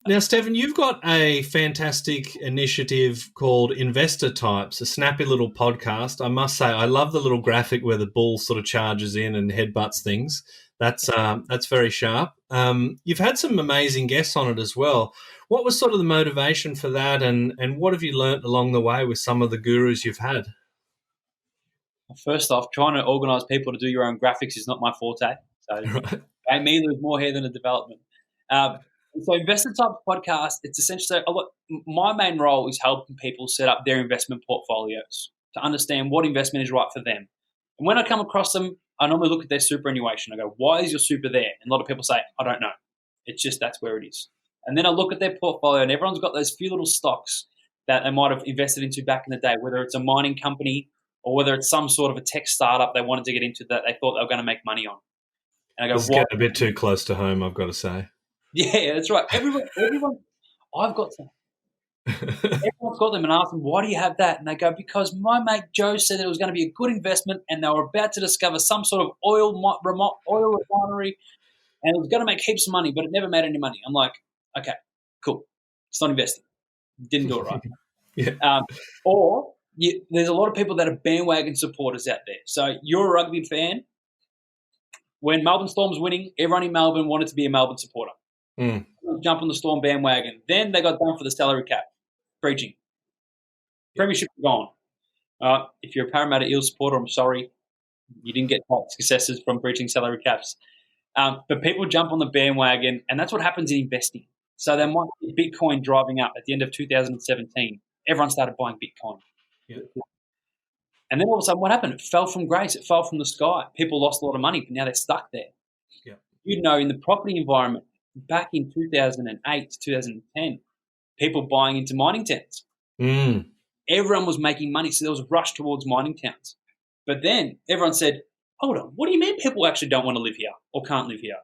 Now, Stefan, you've got a fantastic initiative called Investor Types, a snappy little podcast. I must say, I love the little graphic where the bull sort of charges in and headbutts things. That's very sharp. You've had some amazing guests on it as well. What was sort of the motivation for that, and what have you learnt along the way with some of the gurus you've had? First off, trying to organise people to do your own graphics is not my forte. So, right. Me lose more hair than a development. So Investor Types podcast, it's essentially, my main role is helping people set up their investment portfolios to understand what investment is right for them. And when I come across them, I normally look at their superannuation. I go, why is your super there? And a lot of people say, I don't know. It's just that's where it is. And then I look at their portfolio, and everyone's got those few little stocks that they might have invested into back in the day, whether it's a mining company or whether it's some sort of a tech startup they wanted to get into that they thought they were going to make money on. And I go, this is getting a bit too close to home, I've got to say. Yeah, that's right. Everyone, I've got them. Everyone's got them and ask them, why do you have that? And they go, because my mate Joe said that it was going to be a good investment and they were about to discover some sort of oil refinery and it was going to make heaps of money, but it never made any money. I'm like, okay, cool. It's not investing. Didn't do it right. Yeah. There's a lot of people that are bandwagon supporters out there. So you're a rugby fan. When Melbourne Storm was winning, everyone in Melbourne wanted to be a Melbourne supporter. Jump on the Storm bandwagon. Then they got done for the salary cap. Preaching. Premiership gone. If you're a Parramatta Eels supporter, I'm sorry. You didn't get successes from breaching salary caps. But people jump on the bandwagon, and that's what happens in investing. So there might be Bitcoin driving up at the end of 2017. Everyone started buying Bitcoin. Yeah. And then all of a sudden, what happened? It fell from grace. It fell from the sky. People lost a lot of money, but now they're stuck there. Yeah. In the property environment, back in 2008 to 2010, people buying into mining towns. Everyone was making money, so there was a rush towards mining towns. But then everyone said, hold on, what do you mean people actually don't want to live here or can't live here?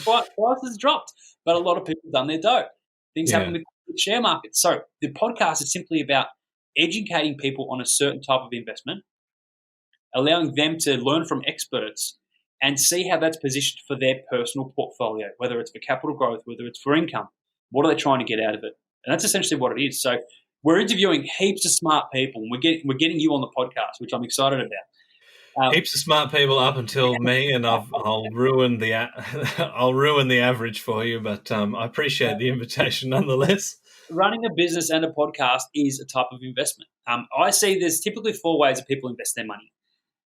Prices dropped, but a lot of people done their dough. Things happen with the share market. So the podcast is simply about educating people on a certain type of investment, allowing them to learn from experts and see how that's positioned for their personal portfolio, whether it's for capital growth, whether it's for income. What are they trying to get out of it? And that's essentially what it is. So we're interviewing heaps of smart people, and we're getting you on the podcast, which I'm excited about. Heaps of smart people up until me, and I'll ruin the average for you. But I appreciate the invitation nonetheless. Running a business and a podcast is a type of investment. I see there's typically 4 ways that people invest their money.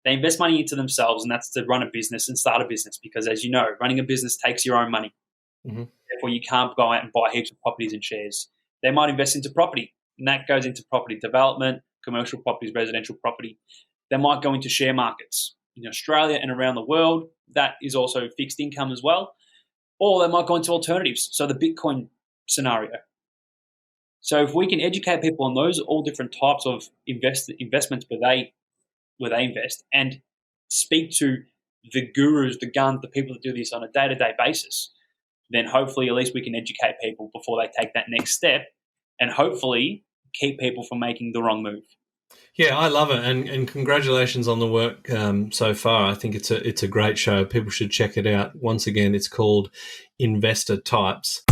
They invest money into themselves, and that's to run a business and start a business because, as you know, running a business takes your own money. Mm-hmm. Therefore, you can't go out and buy heaps of properties and shares. They might invest into property, and that goes into property development, commercial properties, residential property. They might go into share markets in Australia and around the world. That is also fixed income as well. Or they might go into alternatives, so the Bitcoin scenario. So if we can educate people on those all different types of investments where they invest and speak to the gurus, the guns, the people that do this on a day-to-day basis, then hopefully at least we can educate people before they take that next step and hopefully keep people from making the wrong move. Yeah, I love it, and congratulations on the work so far. I think it's a great show. People should check it out. Once again, it's called Investor Types.